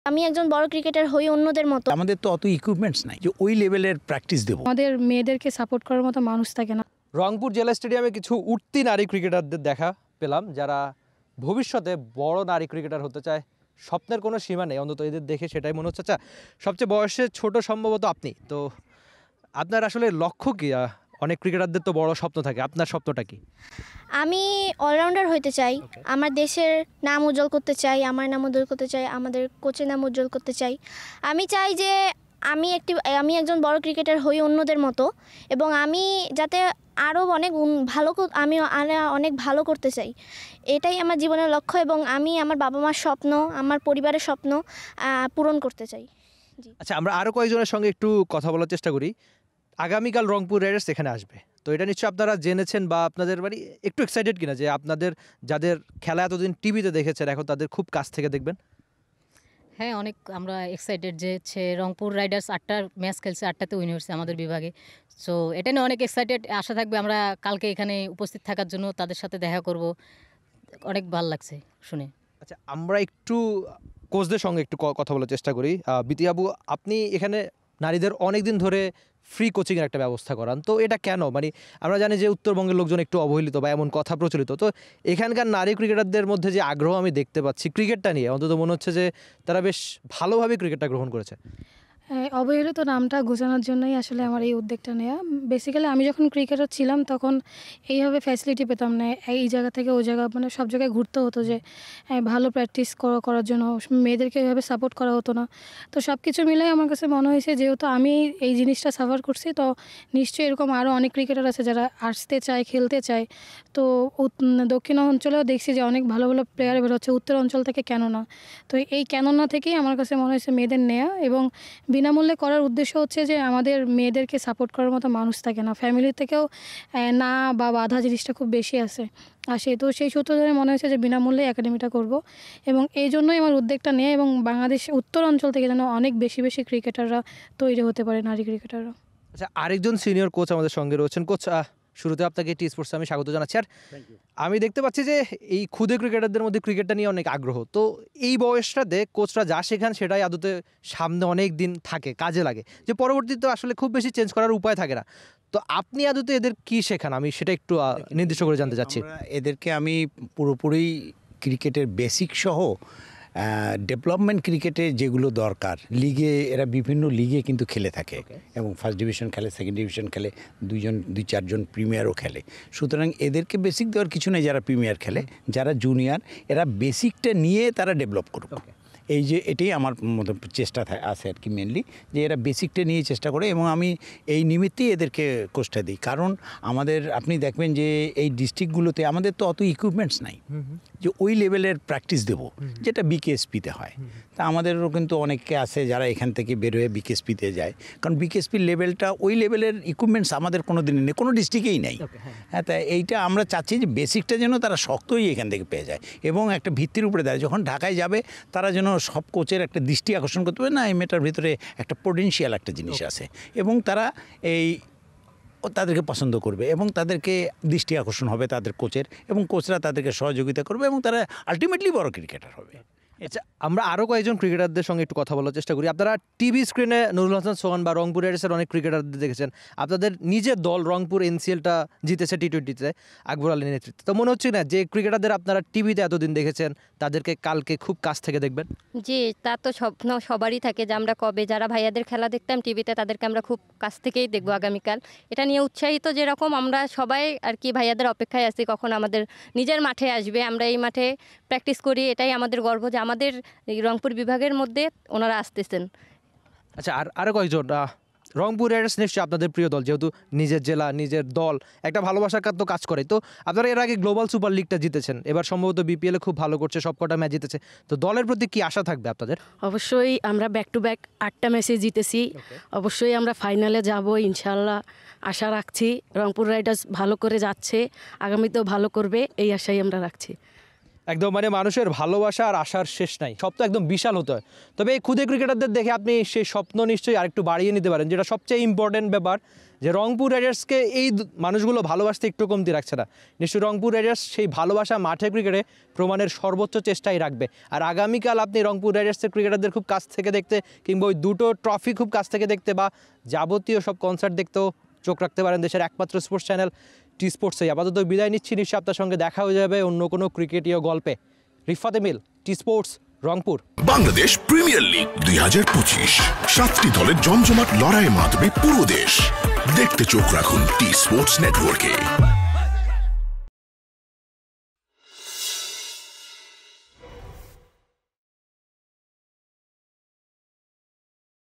আমি একজন বড় ক্রিকেটার হই অন্যদের মতো। আমাদের তো অত ইকুইপমেন্টস নাই যে ওই লেভেলের প্র্যাকটিস দেবো। আমাদের মেয়েদেরকে সাপোর্ট করার মতো মানুষ থাকে না। রংপুর জেলা স্টেডিয়ামে কিছু উঠতি নারী ক্রিকেটারদের দেখা পেলাম, যারা ভবিষ্যতে বড় নারী ক্রিকেটার হতে চায়। স্বপ্নের কোনো সীমা নেই, অন্তত এদের দেখে সেটাই মনে হচ্ছে। আচ্ছা, সবচেয়ে বয়সে ছোট সম্ভবত আপনি, তো আপনার আসলে লক্ষ্য কি? অনেক ক্রিকেটারদের তো বড় স্বপ্ন থাকে, আপনার স্বপ্নটা কি? আমি অলরাউন্ডার হতে চাই, আমার দেশের নাম উজ্জ্বল করতে চাই, আমার নাম উজ্জ্বল করতে চাই, আমাদের কোচের নাম উজ্জ্বল করতে চাই। আমি চাই যে আমি একজন বড় ক্রিকেটার হই অন্যদের মতো, এবং আমি যাতে আরও অনেক অনেক ভালো করতে চাই। এটাই আমার জীবনের লক্ষ্য, এবং আমি আমার বাবা মার স্বপ্ন, আমার পরিবারের স্বপ্ন পূরণ করতে চাই। আচ্ছা, আমরা আরও কয়েকজনের সঙ্গে একটু কথা বলার চেষ্টা করি। আগামীকাল রংপুর রাইডার্স এখানে আসবে, তো এটা নিশ্চয়ই আপনারা জেনেছেন বা আপনাদের একটু এক্সাইটেড কিনা যে আপনাদের যাদের খেলা এতদিন টিভিতে দেখেছেন এখন তাদের খুব কাছ থেকে দেখবেন? হ্যাঁ, অনেক আমরা এক্সাইটেড যে রংপুর রাইডার্স 8টার ম্যাচ খেলছে, 8টাতে উইন হয়েছে আমাদের বিভাগে। সো এটা নিয়ে অনেক এক্সাইটেড, আশা থাকবে আমরা কালকে এখানে উপস্থিত থাকার জন্য, তাদের সাথে দেখা করব। অনেক ভালো লাগছে শুনে। আচ্ছা, আমরা একটু কোচদের সঙ্গে একটু কথা বলার চেষ্টা করি। বিতি আবু, আপনি এখানে নারীদের অনেক দিন ধরে ফ্রি কোচিংয়ের একটা ব্যবস্থা করান, তো এটা কেন? আমরা জানি যে উত্তরবঙ্গের লোকজন একটু অবহেলিত বা এমন কথা প্রচলিত, তো এখানকার নারী ক্রিকেটারদের মধ্যে যে আগ্রহ আমি দেখতে পাচ্ছি ক্রিকেটটা নিয়ে, অন্তত মনে হচ্ছে যে তারা বেশ ভালোভাবে ক্রিকেটটা গ্রহণ করেছে। অবহেলিত নামটা ঘোষানোর জন্যই আসলে আমার এই উদ্যোগটা নেওয়া। বেসিক্যালি আমি যখন ক্রিকেটার ছিলাম তখন এইভাবে ফ্যাসিলিটি পেতাম না, এই জায়গা থেকে ওই জায়গা সব জায়গায় ঘুরতে হতো যে ভালো প্র্যাকটিস করার জন্য মেয়েদেরকে এইভাবে সাপোর্ট করা হতো না। তো সব কিছু মিলে আমার কাছে মনে হয়েছে যেহেতু আমি এই জিনিসটা সাফার করছি, তো নিশ্চয়ই এরকম আরও অনেক ক্রিকেটার আছে যারা আসতে চায়, খেলতে চায়। তো দক্ষিণ অঞ্চলেও দেখছি যে অনেক ভালো ভালো প্লেয়ার বেরোচ্ছে, উত্তর অঞ্চল থেকে কেন না। তো এই কেন না থেকেই আমার কাছে মনে হয়েছে মেয়েদের নেওয়া, এবং বিনামূল্যে করার উদ্দেশ্য হচ্ছে যে আমাদের মেয়েদেরকে সাপোর্ট করার মতো মানুষ থাকে না, ফ্যামিলি থেকেও না বা বাধা জিনিসটা খুব বেশি আসে। তো সেই সূত্র ধরে মনে হয়েছে যে বিনামূল্যে একাডেমিটা করব, এবং এই জন্যই আমার উদ্যোগটা নেওয়া, এবং বাংলাদেশ উত্তর অঞ্চল থেকে যেন অনেক বেশি বেশি ক্রিকেটাররা তৈরি হতে পারে, নারী ক্রিকেটাররা। আচ্ছা, আরেকজন সিনিয়র কোচ আমাদের সঙ্গে রয়েছেন। কোচ, শুরুতে আপনাকে টি স্পোর্টসে আমি স্বাগত জানাচ্ছি। আর আমি দেখতে পাচ্ছি যে এই ক্ষুদে ক্রিকেটারদের মধ্যে ক্রিকেটটা নিয়ে অনেক আগ্রহ, তো এই বয়সটাতে কোচরা যা শেখান সেটাই আদতে সামনে অনেক দিন থাকে, কাজে লাগে, যে পরবর্তীতে আসলে খুব বেশি চেঞ্জ করার উপায় থাকে না। তো আপনি আদতে এদের কি শেখান, আমি সেটা একটু নির্দিষ্ট করে জানতে চাচ্ছি। এদেরকে আমি পুরোপুরি ক্রিকেটের বেসিক সহ ডেভেলপমেন্ট ক্রিকেটে যেগুলো দরকার, লিগে এরা বিভিন্ন লিগে কিন্তু খেলে থাকে, এবং ফার্স্ট ডিভিশন খেলে, সেকেন্ড ডিভিশন খেলে, দুই চারজন প্রিমিয়ারও খেলে। সুতরাং এদেরকে বেসিক দেওয়ার কিছু নেই। যারা প্রিমিয়ার খেলে, যারা জুনিয়র, এরা বেসিকটা নিয়ে তারা ডেভেলপ করবে। এই যে এটাই আমার মতো চেষ্টা আছে আর কি, মেনলি যে এরা বেসিকটা নিয়ে চেষ্টা করে, এবং আমি এই নিমিত্তেই এদেরকে কোচটা দিই। কারণ আপনি দেখবেন যে এই ডিস্ট্রিক্টগুলোতে আমাদের তো অত ইকুইপমেন্টস নাই যে ওই লেভেলের প্র্যাকটিস দেবো, যেটা বিকেএসপিতে হয়। তা আমাদেরও কিন্তু অনেকে আছে যারা এখান থেকে বেরোয় বিকেএসপিতে যায়, কারণ বিকেএসপির লেভেলটা, ওই লেভেলের ইকুইপমেন্টস আমাদের কোনো দিনই নেই, কোনো ডিস্ট্রিক্টেই নেই। হ্যাঁ, তাই এইটা আমরা চাচ্ছি যে বেসিকটা যেন তারা শক্তই এখান থেকে পেয়ে যায়, এবং একটা ভিত্তির উপরে দাঁড়ায় যখন ঢাকায় যাবে তারা যেন সব কোচের একটা দৃষ্টি আকর্ষণ করতে পারে, না এই মেয়েটার ভিতরে একটা পোটেনশিয়াল একটা জিনিস আছে, এবং তারা তাদেরকে পছন্দ করবে, এবং তাদেরকে দৃষ্টি আকর্ষণ হবে তাদের কোচের, এবং কোচরা তাদেরকে সহযোগিতা করবে, এবং তারা আলটিমেটলি বড় ক্রিকেটার হবে। আচ্ছা, আমরা আরও কয়েকজন ক্রিকেটারদের সঙ্গে একটু কথা বলার চেষ্টা করি। আপনারা টিভি স্ক্রিনে নুরুল হাসান সোহান বা রংপুর রাইডার্সের অনেক ক্রিকেটারদের দেখেছেন। আপনাদের নিজের দল রংপুর এনসিএলটা জিতেছে টি-20তে আকবর আলীর নেতৃত্বে, তো মনে হচ্ছে না যে ক্রিকেটারদের আপনারা টিভিতে এতদিন দেখেছেন তাদেরকে কালকে খুব কাছ থেকে দেখবেন? জি, তা তো স্বপ্ন সবারই থাকে যে আমরা কবে যারা ভাইয়াদের খেলা দেখতাম টিভিতে তাদেরকে আমরা খুব কাছ থেকেই দেখবো আগামীকাল। এটা নিয়ে উৎসাহিত, যেরকম আমরা সবাই আর কি ভাইয়াদের অপেক্ষায় আছি কখন আমাদের নিজের মাঠে আসবে, আমরা এই মাঠে প্র্যাকটিস করি, এটাই আমাদের গর্ব যে আমাদের রংপুর বিভাগের মধ্যে ওনারা আসতেছেন। আচ্ছা, আরও কয়েকজন, রংপুর রাইডার্স নিশ্চয়ই আপনাদের প্রিয় দল, যেহেতু নিজের জেলা, নিজের দল, একটা ভালোবাসার তো কাজ করে। তো আপনারা এর আগে গ্লোবাল সুপার লিগটা জিতেছেন, এবার সম্ভবত বিপিএলে খুব ভালো করছে, সবকটা ম্যাচ জিতেছে, তো দলের প্রতি কি আশা থাকবে আপনাদের? অবশ্যই আমরা ব্যাক টু ব্যাক 8টা ম্যাচে জিতেছি, অবশ্যই আমরা ফাইনালে যাব ইনশাল্লাহ, আশা রাখছি। রংপুর রাইডার্স ভালো করে যাচ্ছে, আগামীতেও ভালো করবে, এই আশাই আমরা রাখছি। একদম মানে মানুষের ভালোবাসা আর আশার শেষ নাই, সব তো একদম বিশাল হতে হয়। তবে এই ক্ষুদে ক্রিকেটারদের দেখে আপনি সেই স্বপ্ন নিশ্চয়ই আরেকটু বাড়িয়ে নিতে পারেন, যেটা সবচেয়ে ইম্পর্টেন্ট ব্যাপার, যে রংপুর রাইডার্সকে এই মানুষগুলো ভালোবাসতে একটু কমতি রাখছে না। নিশ্চয়ই রংপুর রাইডার্স সেই ভালোবাসা মাঠে ক্রিকেটে প্রমাণের সর্বোচ্চ চেষ্টাই রাখবে। আর আগামীকাল আপনি রংপুর রাইডার্সের ক্রিকেটারদের খুব কাছ থেকে দেখতে, কিংবা ওই দুটো ট্রফি খুব কাছ থেকে দেখতে, বা যাবতীয় সব কনসার্ট দেখতেও চোখ রাখতে পারেন দেশের একমাত্র স্পোর্টস চ্যানেল টি স্পোর্টসে। আপাতত বিদায় নিচ্ছি, নিশ্চয়ই আপনার সঙ্গে দেখা হয়ে যাবে অন্য কোনো ক্রিকেটীয় গল্পে। Rifat Emil, T sports, Rangpur. Bangladesh premier league 2025, 7টি দলের জমজমাট লড়াই মাতবে পুরো দেশ। দেখতে চোখ রাখুন টি স্পোর্টস নেটওয়ার্কে।